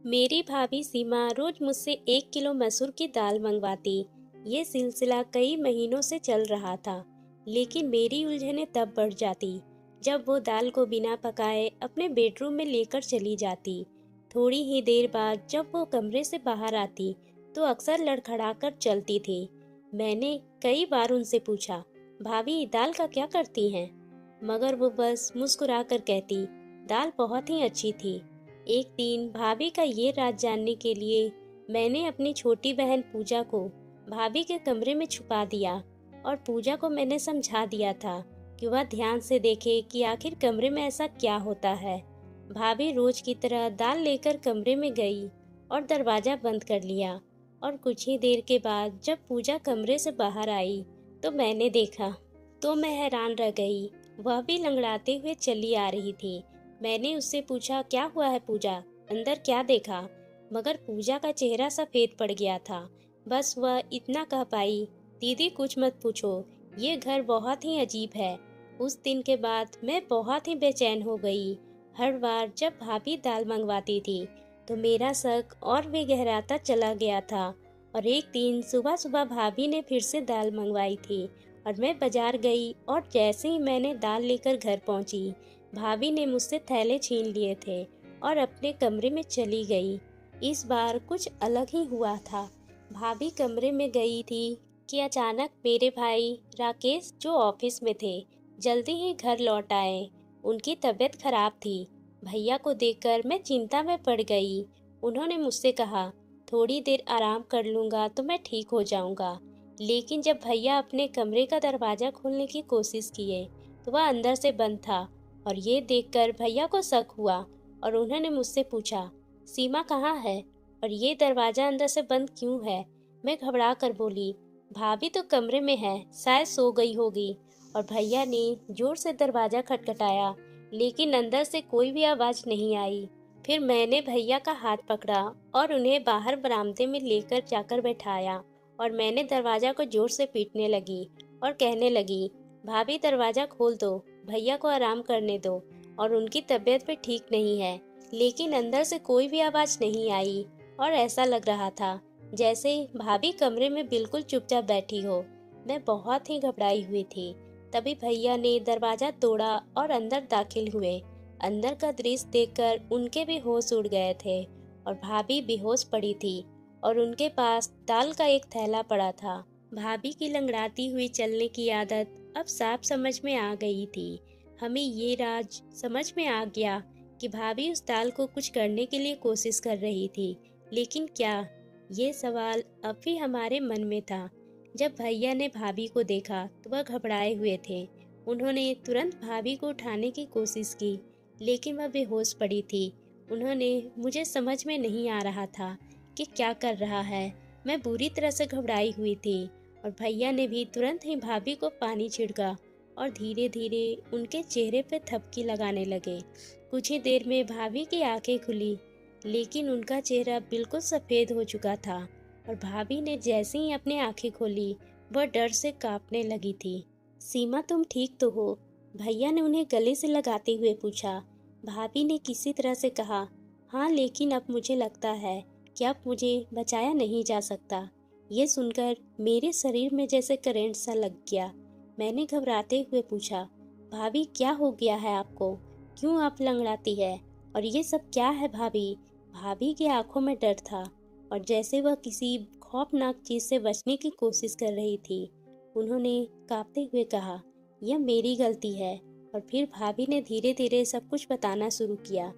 मेरी भाभी सीमा रोज मुझसे 1 किलो मसूर की दाल मंगवाती। ये सिलसिला कई महीनों से चल रहा था, लेकिन मेरी उलझनें तब बढ़ जाती जब वो दाल को बिना पकाए अपने बेडरूम में लेकर चली जाती। थोड़ी ही देर बाद जब वो कमरे से बाहर आती तो अक्सर लड़खड़ाकर चलती थी। मैंने कई बार उनसे पूछा, भाभी दाल का क्या करती हैं? मगर वो बस मुस्कुराकर कहती, दाल बहुत ही अच्छी थी। एक दिन भाभी का ये राज जानने के लिए मैंने अपनी छोटी बहन पूजा को भाभी के कमरे में छुपा दिया और पूजा को मैंने समझा दिया था कि वह ध्यान से देखे कि आखिर कमरे में ऐसा क्या होता है। भाभी रोज की तरह दाल लेकर कमरे में गई और दरवाजा बंद कर लिया, और कुछ ही देर के बाद जब पूजा कमरे से बाहर आई तो मैंने देखा तो मैं हैरान रह गई। वह भी लंगड़ाते हुए चली आ रही थी। मैंने उससे पूछा, क्या हुआ है पूजा, अंदर क्या देखा? मगर पूजा का चेहरा सफेद पड़ गया था। बस वह इतना कह पाई, दीदी कुछ मत पूछो, ये घर बहुत ही अजीब है। उस दिन के बाद मैं बहुत ही बेचैन हो गई। हर बार जब भाभी दाल मंगवाती थी तो मेरा शक और भी गहराता चला गया था। और एक दिन सुबह सुबह भाभी ने फिर से दाल मंगवाई थी और मैं बाजार गई, और जैसे ही मैंने दाल लेकर घर पहुंची, भाभी ने मुझसे थैले छीन लिए थे और अपने कमरे में चली गई। इस बार कुछ अलग ही हुआ था। भाभी कमरे में गई थी कि अचानक मेरे भाई राकेश, जो ऑफिस में थे, जल्दी ही घर लौट आए। उनकी तबीयत खराब थी। भैया को देखकर मैं चिंता में पड़ गई। उन्होंने मुझसे कहा, थोड़ी देर आराम कर लूँगा तो मैं ठीक हो जाऊँगा। लेकिन जब भैया अपने कमरे का दरवाज़ा खोलने की कोशिश किए तो वह अंदर से बंद था, और ये देखकर भैया को शक हुआ और उन्होंने मुझसे पूछा, सीमा कहाँ है और ये दरवाज़ा अंदर से बंद क्यों है? मैं घबरा कर बोली, भाभी तो कमरे में है, शायद सो गई होगी। और भैया ने जोर से दरवाज़ा खटखटाया, लेकिन अंदर से कोई भी आवाज़ नहीं आई। फिर मैंने भैया का हाथ पकड़ा और उन्हें बाहर बरामदे में लेकर जाकर बैठाया, और मैंने दरवाज़ा को जोर से पीटने लगी और कहने लगी, भाभी दरवाज़ा खोल दो, भैया को आराम करने दो, और उनकी तबीयत भी ठीक नहीं है। लेकिन अंदर से कोई भी आवाज़ नहीं आई, और ऐसा लग रहा था जैसे भाभी कमरे में बिल्कुल चुपचाप बैठी हो। मैं बहुत ही घबराई हुई थी। तभी भैया ने दरवाज़ा तोड़ा और अंदर दाखिल हुए। अंदर का दृश्य देखकर उनके भी होश उड़ गए थे, और भाभी बेहोश पड़ी थी और उनके पास दाल का एक थैला पड़ा था। भाभी की लंगड़ाती हुई चलने की आदत अब साफ समझ में आ गई थी। हमें ये राज समझ में आ गया कि भाभी उस दाल को कुछ करने के लिए कोशिश कर रही थी, लेकिन क्या? ये सवाल अब भी हमारे मन में था। जब भैया ने भाभी को देखा तो वह घबराए हुए थे। उन्होंने तुरंत भाभी को उठाने की कोशिश की, लेकिन वह बेहोश पड़ी थी। उन्होंने मुझे समझ में नहीं आ रहा था कि क्या कर रहा है। मैं बुरी तरह से घबराई हुई थी, और भैया ने भी तुरंत ही भाभी को पानी छिड़का और धीरे धीरे उनके चेहरे पर थपकी लगाने लगे। कुछ ही देर में भाभी की आंखें खुली, लेकिन उनका चेहरा बिल्कुल सफ़ेद हो चुका था, और भाभी ने जैसे ही अपनी आंखें खोली वह डर से कांपने लगी थी। सीमा, तुम ठीक तो हो? भैया ने उन्हें गले से लगाते हुए पूछा। भाभी ने किसी तरह से कहा, हाँ, लेकिन अब मुझे लगता है कि अब मुझे बचाया नहीं जा सकता। ये सुनकर मेरे शरीर में जैसे करंट सा लग गया। मैंने घबराते हुए पूछा, भाभी क्या हो गया है आपको? क्यों आप लंगड़ाती है? और ये सब क्या है भाभी? भाभी की आंखों में डर था, और जैसे वह किसी खौफनाक चीज से बचने की कोशिश कर रही थी। उन्होंने कांपते हुए कहा, यह मेरी गलती है। और फिर भाभी ने धीरे धीरे सब कुछ बताना शुरू किया।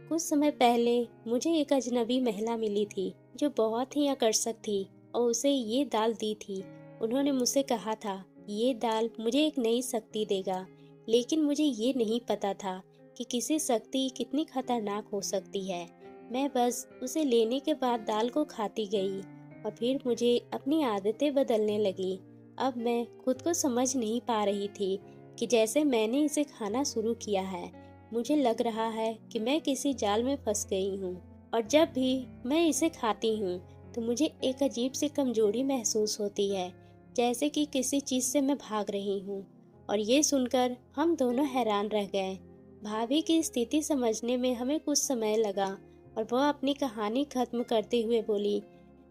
कुछ समय पहले मुझे एक अजनबी महिला मिली थी जो बहुत ही आकर्षक थी, और उसे ये दाल दी थी। उन्होंने मुझसे कहा था, ये दाल मुझे एक नई शक्ति देगा। लेकिन मुझे ये नहीं पता था कि किसी शक्ति कितनी खतरनाक हो सकती है। मैं बस उसे लेने के बाद दाल को खाती गई, और फिर मुझे अपनी आदतें बदलने लगी। अब मैं खुद को समझ नहीं पा रही थी कि जैसे मैंने इसे खाना शुरू किया है, मुझे लग रहा है कि मैं किसी जाल में फंस गई हूँ। और जब भी मैं इसे खाती हूँ तो मुझे एक अजीब सी कमजोरी महसूस होती है, जैसे कि किसी चीज से मैं भाग रही हूँ। और ये सुनकर हम दोनों हैरान रह गए। भाभी की स्थिति समझने में हमें कुछ समय लगा, और वह अपनी कहानी खत्म करते हुए बोली,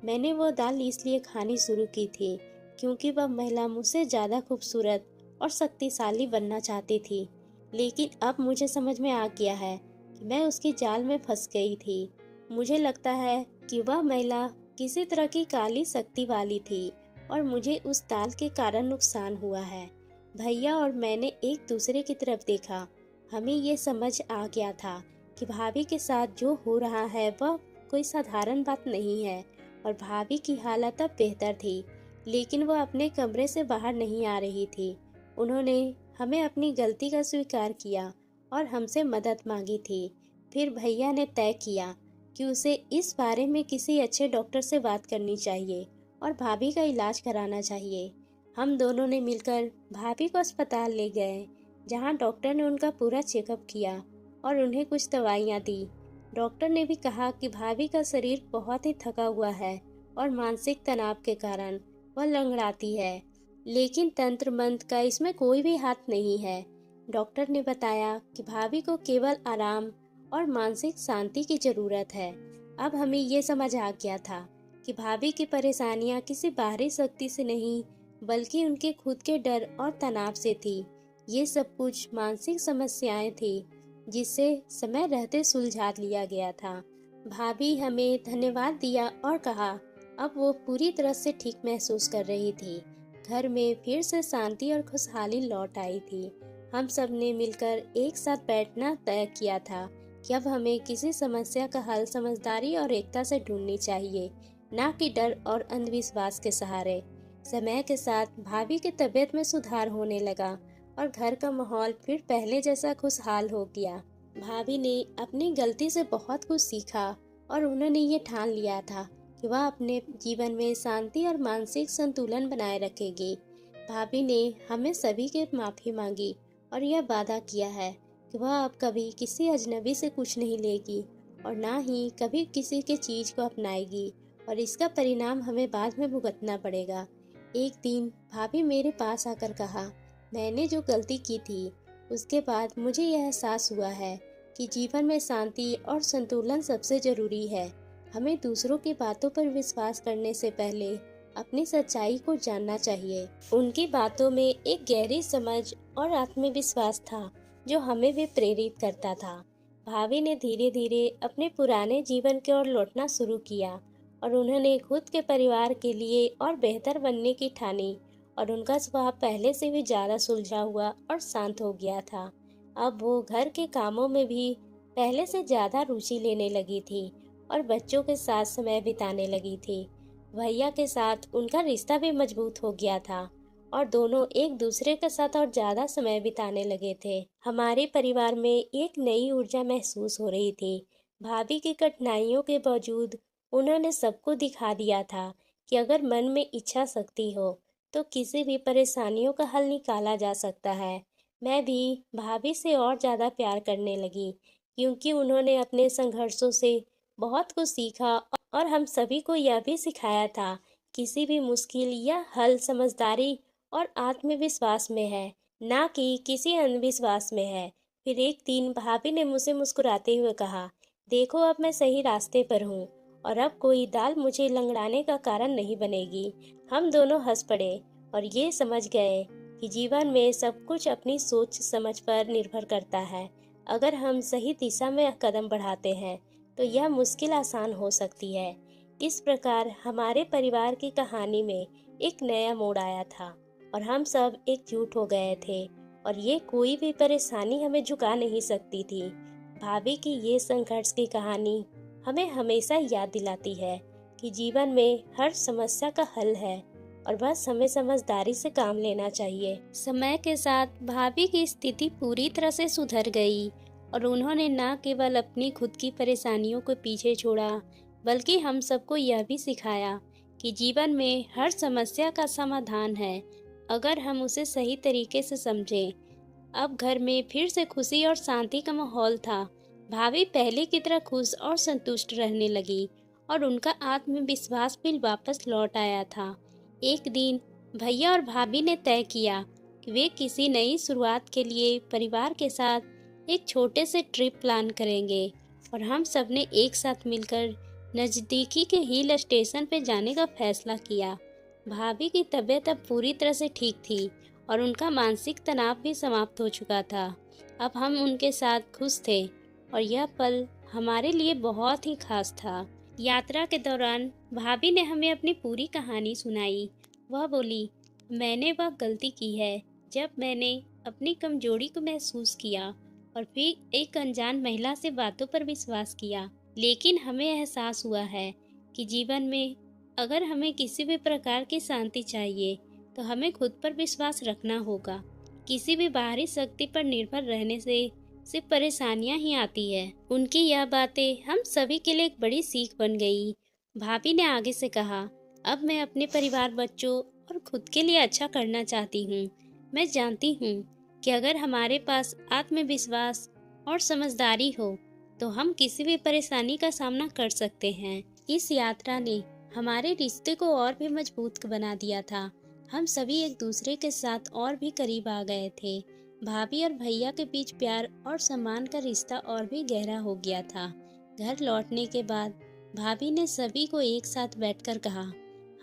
मैंने वो दाल इसलिए खानी शुरू की थी क्योंकि वह महिला मुझसे ज़्यादा खूबसूरत और शक्तिशाली बनना चाहती थी। लेकिन अब मुझे समझ में आ गया है कि मैं उसकी जाल में फंस गई थी। मुझे लगता है कि वह महिला किसी तरह की काली शक्ति वाली थी और मुझे उस दाल के कारण नुकसान हुआ है। भैया और मैंने एक दूसरे की तरफ देखा। हमें ये समझ आ गया था कि भाभी के साथ जो हो रहा है वह कोई साधारण बात नहीं है और भाभी की हालत अब बेहतर थी, लेकिन वह अपने कमरे से बाहर नहीं आ रही थी। उन्होंने हमें अपनी गलती का स्वीकार किया और हमसे मदद मांगी थी। फिर भैया ने तय किया कि उसे इस बारे में किसी अच्छे डॉक्टर से बात करनी चाहिए और भाभी का इलाज कराना चाहिए। हम दोनों ने मिलकर भाभी को अस्पताल ले गए, जहां डॉक्टर ने उनका पूरा चेकअप किया और उन्हें कुछ दवाइयां दी। डॉक्टर ने भी कहा कि भाभी का शरीर बहुत ही थका हुआ है और मानसिक तनाव के कारण वह लंगड़ाती है, लेकिन तंत्र मंत्र का इसमें कोई भी हाथ नहीं है। डॉक्टर ने बताया कि भाभी को केवल आराम और मानसिक शांति की जरूरत है। अब हमें ये समझ आ गया था कि भाभी की परेशानियां किसी बाहरी शक्ति से नहीं, बल्कि उनके खुद के डर और तनाव से थी। ये सब कुछ मानसिक समस्याएं थी जिसे समय रहते सुलझा लिया गया था। भाभी हमें धन्यवाद दिया और कहा अब वो पूरी तरह से ठीक महसूस कर रही थी। घर में फिर से शांति और खुशहाली लौट आई थी। हम सब ने मिलकर एक साथ बैठना तय किया था कि अब हमें किसी समस्या का हल समझदारी और एकता से ढूंढनी चाहिए, न कि डर और अंधविश्वास के सहारे। समय के साथ भाभी की तबीयत में सुधार होने लगा और घर का माहौल फिर पहले जैसा खुशहाल हो गया। भाभी ने अपनी गलती से बहुत कुछ सीखा और उन्होंने ये ठान लिया था कि वह अपने जीवन में शांति और मानसिक संतुलन बनाए रखेगी। भाभी ने हमें सभी के माफी मांगी और यह वादा किया है कि वह अब कभी किसी अजनबी से कुछ नहीं लेगी और ना ही कभी किसी के चीज को अपनाएगी, और इसका परिणाम हमें बाद में भुगतना पड़ेगा। एक दिन भाभी मेरे पास आकर कहा, मैंने जो गलती की थी उसके बाद मुझे यह एहसास हुआ है कि जीवन में शांति और संतुलन सबसे जरूरी है। हमें दूसरों की बातों पर विश्वास करने से पहले अपनी सच्चाई को जानना चाहिए। उनकी बातों में एक गहरी समझ और आत्मविश्वास था जो हमें भी प्रेरित करता था। भाभी ने धीरे धीरे अपने पुराने जीवन की ओर लौटना शुरू किया और उन्होंने खुद के परिवार के लिए और बेहतर बनने की ठानी, और उनका स्वभाव पहले से भी ज्यादा सुलझा हुआ और शांत हो गया था। अब वो घर के कामों में भी पहले से ज्यादा रुचि लेने लगी थी और बच्चों के साथ समय बिताने लगी थी। भैया के साथ उनका रिश्ता भी मजबूत हो गया था और दोनों एक दूसरे के साथ और ज्यादा समय बिताने लगे थे। हमारे परिवार में एक नई ऊर्जा महसूस हो रही थी। भाभी की कठिनाइयों के बावजूद उन्होंने सबको दिखा दिया था कि अगर मन में इच्छा शक्ति हो तो किसी भी परेशानियों का हल निकाला जा सकता है। मैं भी भाभी से और ज्यादा प्यार करने लगी क्योंकि उन्होंने अपने संघर्षों से बहुत कुछ सीखा और हम सभी को यह भी सिखाया था किसी भी मुश्किल या हल समझदारी और आत्मविश्वास में है, ना कि किसी अंधविश्वास में है। फिर एक दिन भाभी ने मुझसे मुस्कुराते हुए कहा, देखो अब मैं सही रास्ते पर हूँ और अब कोई दाल मुझे लंगड़ाने का कारण नहीं बनेगी। हम दोनों हंस पड़े और ये समझ गए कि जीवन में सब कुछ अपनी सोच समझ पर निर्भर करता है। अगर हम सही दिशा में कदम बढ़ाते हैं तो यह मुश्किल आसान हो सकती है। इस प्रकार हमारे परिवार की कहानी में एक नया मोड़ आया था और हम सब एकजुट हो गए थे और ये कोई भी परेशानी हमें झुका नहीं सकती थी। भाभी की ये संघर्ष की कहानी हमें हमेशा याद दिलाती है कि जीवन में हर समस्या का हल है और बस हमें समझदारी से काम लेना चाहिए। समय के साथ भाभी की स्थिति पूरी तरह से सुधर गई और उन्होंने न केवल अपनी खुद की परेशानियों को पीछे छोड़ा, बल्कि हम सबको यह भी सिखाया कि जीवन में हर समस्या का समाधान है अगर हम उसे सही तरीके से समझें। अब घर में फिर से खुशी और शांति का माहौल था। भाभी पहले की तरह खुश और संतुष्ट रहने लगी और उनका आत्मविश्वास भी वापस लौट आया था। एक दिन भैया और भाभी ने तय किया कि वे किसी नई शुरुआत के लिए परिवार के साथ एक छोटे से ट्रिप प्लान करेंगे और हम सब ने एक साथ मिलकर नज़दीकी के हिल स्टेशन पे जाने का फैसला किया। भाभी की तबीयत अब पूरी तरह से ठीक थी और उनका मानसिक तनाव भी समाप्त हो चुका था। अब हम उनके साथ खुश थे और यह पल हमारे लिए बहुत ही खास था। यात्रा के दौरान भाभी ने हमें अपनी पूरी कहानी सुनाई। वह बोली, मैंने वह गलती की है जब मैंने अपनी कमजोरी को महसूस किया और फिर एक अनजान महिला से बातों पर विश्वास किया। लेकिन हमें एहसास हुआ है कि जीवन में अगर हमें किसी भी प्रकार की शांति चाहिए तो हमें खुद पर विश्वास रखना होगा। किसी भी बाहरी शक्ति पर निर्भर रहने से सिर्फ परेशानियां ही आती है। उनकी यह बातें हम सभी के लिए एक बड़ी सीख बन गई। भाभी ने आगे से कहा, अब मैं अपने परिवार, बच्चों और खुद के लिए अच्छा करना चाहती हूँ। मैं जानती हूँ कि अगर हमारे पास आत्मविश्वास और समझदारी हो तो हम किसी भी परेशानी का सामना कर सकते हैं। इस यात्रा ने हमारे रिश्ते को और भी मजबूत बना दिया था। हम सभी एक दूसरे के साथ और भी करीब आ गए थे। भाभी और भैया के बीच प्यार और सम्मान का रिश्ता और भी गहरा हो गया था। घर लौटने के बाद भाभी ने सभी को एक साथ बैठकर कहा,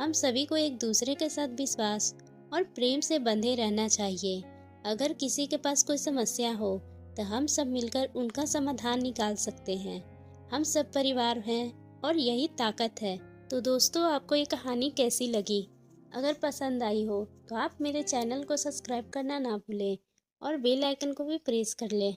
हम सभी को एक दूसरे के साथ विश्वास और प्रेम से बंधे रहना चाहिए। अगर किसी के पास कोई समस्या हो तो हम सब मिलकर उनका समाधान निकाल सकते हैं। हम सब परिवार हैं और यही ताकत है। तो दोस्तों, आपको ये कहानी कैसी लगी? अगर पसंद आई हो तो आप मेरे चैनल को सब्सक्राइब करना ना भूलें और बेल आइकन को भी प्रेस कर लें।